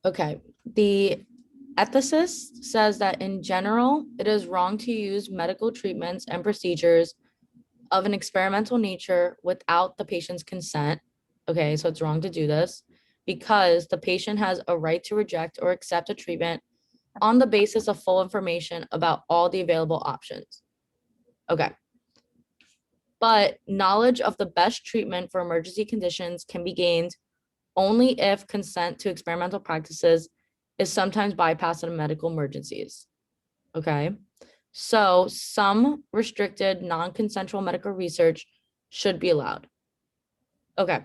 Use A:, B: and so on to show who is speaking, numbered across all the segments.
A: Okay. The ethicist says that in general, it is wrong to use medical treatments and procedures of an experimental nature without the patient's consent. Okay, so it's wrong to do this because the patient has a right to reject or accept a treatment on the basis of full information about all the available options. Okay. But knowledge of the best treatment for emergency conditions can be gained only if consent to experimental practices is sometimes bypassed in medical emergencies. Okay. So some restricted non-consensual medical research should be allowed. Okay.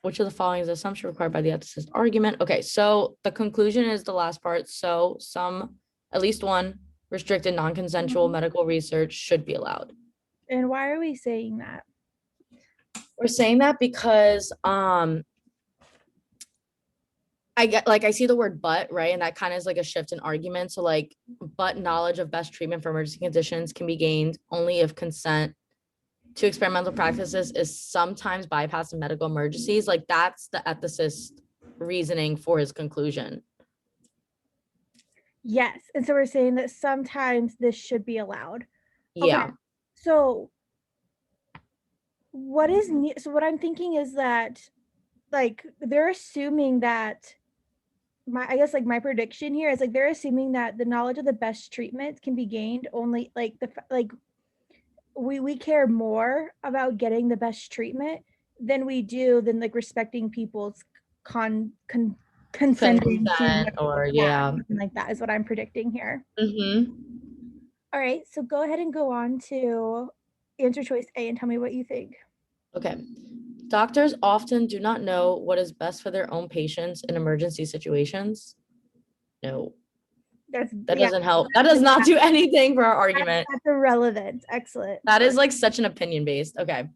A: Which of the following is assumption required by the ethicist argument? Okay, so the conclusion is the last part. So some, at least one restricted non-consensual medical research should be allowed.
B: And why are we saying that?
A: We're saying that because I see the word but, right? And that kind of is like a shift in argument. So like, but knowledge of best treatment for emergency conditions can be gained only if consent to experimental practices is sometimes bypassed in medical emergencies. Like that's the ethicist reasoning for his conclusion.
B: Yes. And so we're saying that sometimes this should be allowed.
A: Yeah.
B: Okay. So what I'm thinking is that like they're assuming that I guess like my prediction here is like they're assuming that the knowledge of the best treatment can be gained only like we care more about getting the best treatment than we do than like respecting people's consenting to
A: Consent or yeah.
B: something like that is what I'm predicting here.
A: Mm-hmm.
B: All right, so go ahead and go on to answer choice A and tell me what you think.
A: Okay. Doctors often do not know what is best for their own patients in emergency situations. No, that doesn't help. That does not do anything for our argument.
B: That's irrelevant. Excellent.
A: That is like such an opinion based. Okay.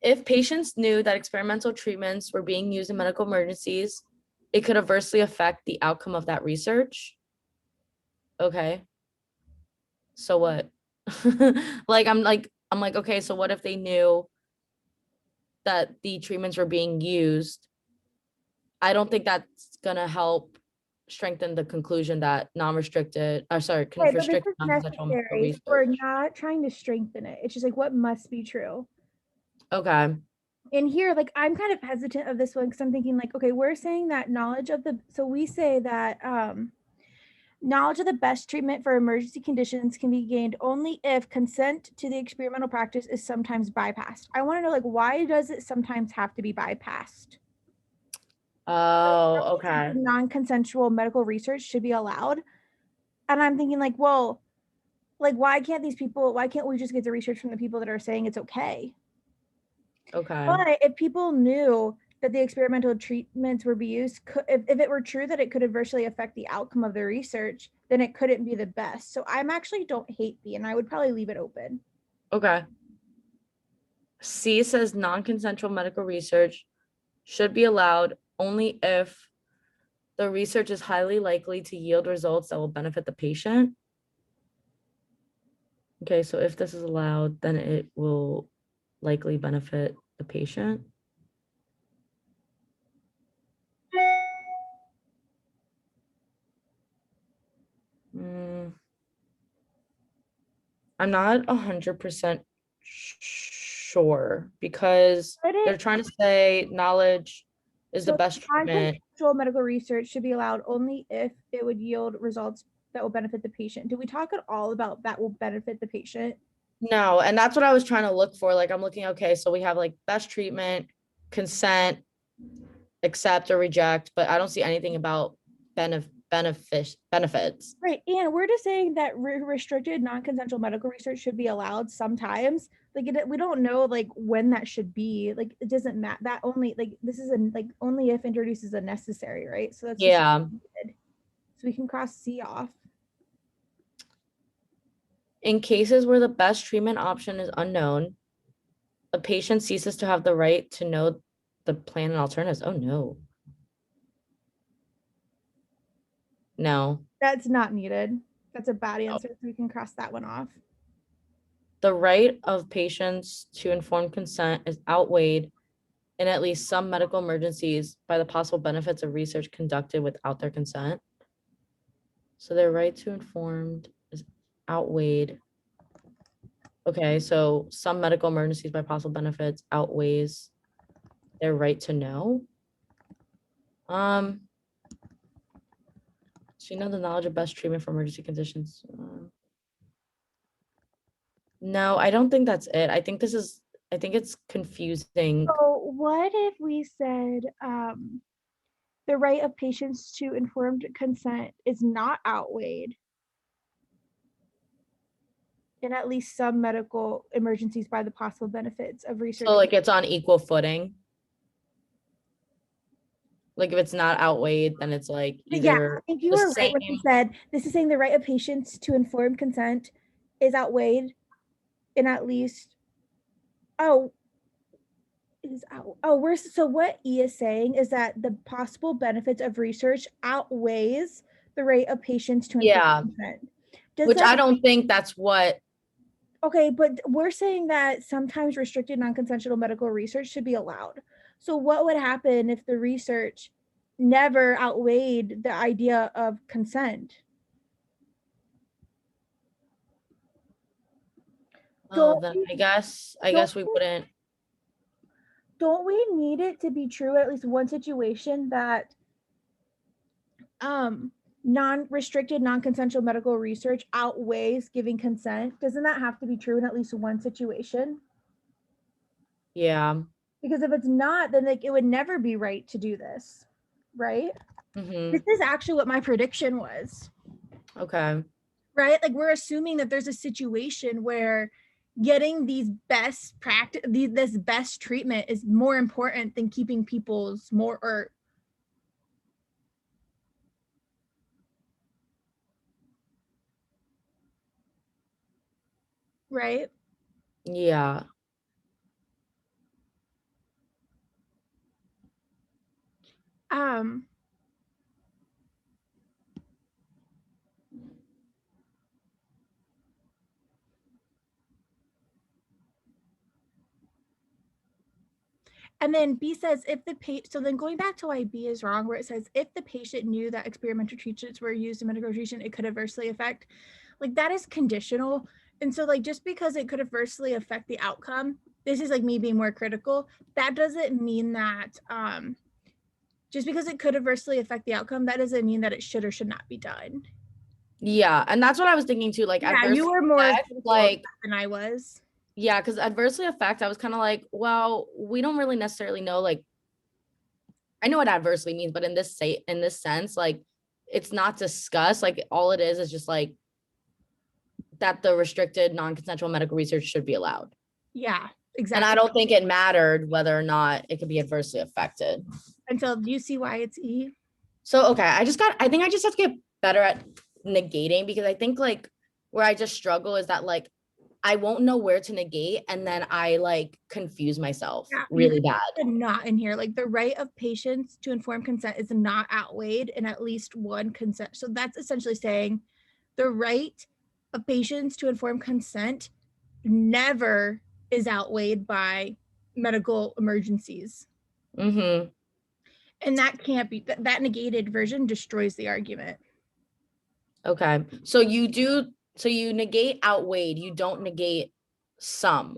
A: If patients knew that experimental treatments were being used in medical emergencies, it could adversely affect the outcome of that research. Okay. So what? I'm like, okay, so what if they knew that the treatments were being used? I don't think that's gonna help strengthen the conclusion that can
B: Right, but this
A: restrict
B: is
A: non-consensual medical
B: necessary. So we're
A: research.
B: not trying to strengthen it. It's just like what must be true.
A: Okay.
B: In here, like I'm kind of hesitant of this one because I'm thinking like, okay, we're saying that we say that knowledge of the best treatment for emergency conditions can be gained only if consent to the experimental practice is sometimes bypassed. I want to know like why does it sometimes have to be bypassed?
A: Oh, okay.
B: Non-consensual medical research should be allowed. And I'm thinking like, well, like why can't we just get the research from the people that are saying it's okay?
A: Okay.
B: But if people knew that the experimental treatments were being used, if it were true that it could adversely affect the outcome of the research, then it couldn't be the best. So I'm actually don't hate B, and I would probably leave it open.
A: Okay. C says non-consensual medical research should be allowed only if the research is highly likely to yield results that will benefit the patient. Okay, so if this is allowed, then it will likely benefit the patient. I'm not 100% sure because they're trying to say knowledge is the best treatment.
B: Non-consensual medical research should be allowed only if it would yield results that will benefit the patient. Do we talk at all about that will benefit the patient?
A: No, and that's what I was trying to look for. Like I'm looking, okay, so we have like best treatment, consent, accept or reject, but I don't see anything about benefits.
B: Right. And we're just saying that restricted non-consensual medical research should be allowed sometimes. Like we don't know like when that should be. Like it doesn't matter. That only like this is like only if introduces a necessary, right? So that's
A: Yeah.
B: So we can cross C off.
A: In cases where the best treatment option is unknown, a patient ceases to have the right to know the plan and alternatives. Oh no. No.
B: That's not needed. That's a bad answer. So we can cross that one off.
A: The right of patients to informed consent is outweighed in at least some medical emergencies by the possible benefits of research conducted without their consent. So their right to informed is outweighed. Okay, so some medical emergencies by possible benefits outweighs their right to know. So you know the knowledge of best treatment for emergency conditions. No, I don't think that's it. I think it's confusing.
B: So what if we said the right of patients to informed consent is not outweighed in at least some medical emergencies by the possible benefits of research?
A: So like it's on equal footing. Like if it's not outweighed, then it's like
B: Yeah,
A: either
B: I think you
A: the
B: were right
A: same.
B: when you said this is saying the right of patients to informed consent is outweighed in at least, oh, is out. Oh, we're so what E is saying is that the possible benefits of research outweighs the rate of patients to informed
A: Yeah,
B: consent. Does
A: which
B: that
A: I don't think that's what.
B: okay? But we're saying that sometimes restricted non-consensual medical research should be allowed. So what would happen if the research never outweighed the idea of consent?
A: Oh,
B: Don't
A: then
B: we,
A: I
B: don't
A: guess we
B: we
A: wouldn't.
B: don't we need it to be true at least one situation that non-restricted non-consensual medical research outweighs giving consent? Doesn't that have to be true in at least one situation?
A: Yeah.
B: Because if it's not, then like it would never be right to do this, right? This
A: Mm-hmm.
B: is actually what my prediction was,
A: Okay.
B: right? Like we're assuming that there's a situation where getting these best practice, this best treatment is more important than keeping people's more or right.
A: Yeah.
B: Um, And then B says if the patient, so then going back to why B is wrong, where it says if the patient knew that experimental treatments were used in medical treatment, it could adversely affect, like that is conditional. And so like just because it could adversely affect the outcome, this is like me being more critical. That doesn't mean that just because it could adversely affect the outcome, that doesn't mean that it should or should not be done.
A: Yeah. And that's what I was thinking too. Like
B: Yeah,
A: adverse
B: you were more
A: effect,
B: critical of
A: like,
B: that than I was.
A: yeah, because adversely affect, I was kind of like, well, we don't really necessarily know. Like, I know what adversely means, but in this sense, like it's not discussed. Like all it is just like that the restricted non-consensual medical research should be allowed.
B: Yeah,
A: And I
B: exactly.
A: don't think it mattered whether or not it could be adversely affected.
B: And so do you see why it's E?
A: So, okay, I think I just have to get better at negating because I think like where I just struggle is that like I won't know where to negate and then I like confuse myself
B: Yeah, you
A: really bad.
B: put not in here. Like the right of patients to informed consent is not outweighed in at least one consent. So that's essentially saying the right of patients to informed consent never is outweighed by medical emergencies.
A: Mm-hmm.
B: And that can't be that negated version destroys the argument.
A: Okay. So you negate outweighed, you don't negate some.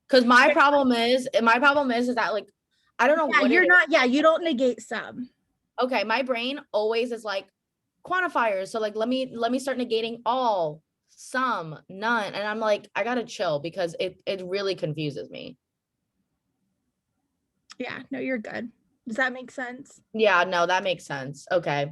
A: Because my problem is that like I don't know
B: Yeah,
A: what it
B: you're
A: is.
B: not, yeah, you don't negate some.
A: Okay, my brain always is like quantifiers. So like let me start negating all, some, none. And I'm like, I gotta chill because it really confuses me.
B: Yeah, no, you're good. Does that make sense?
A: Yeah, no, that makes sense. Okay.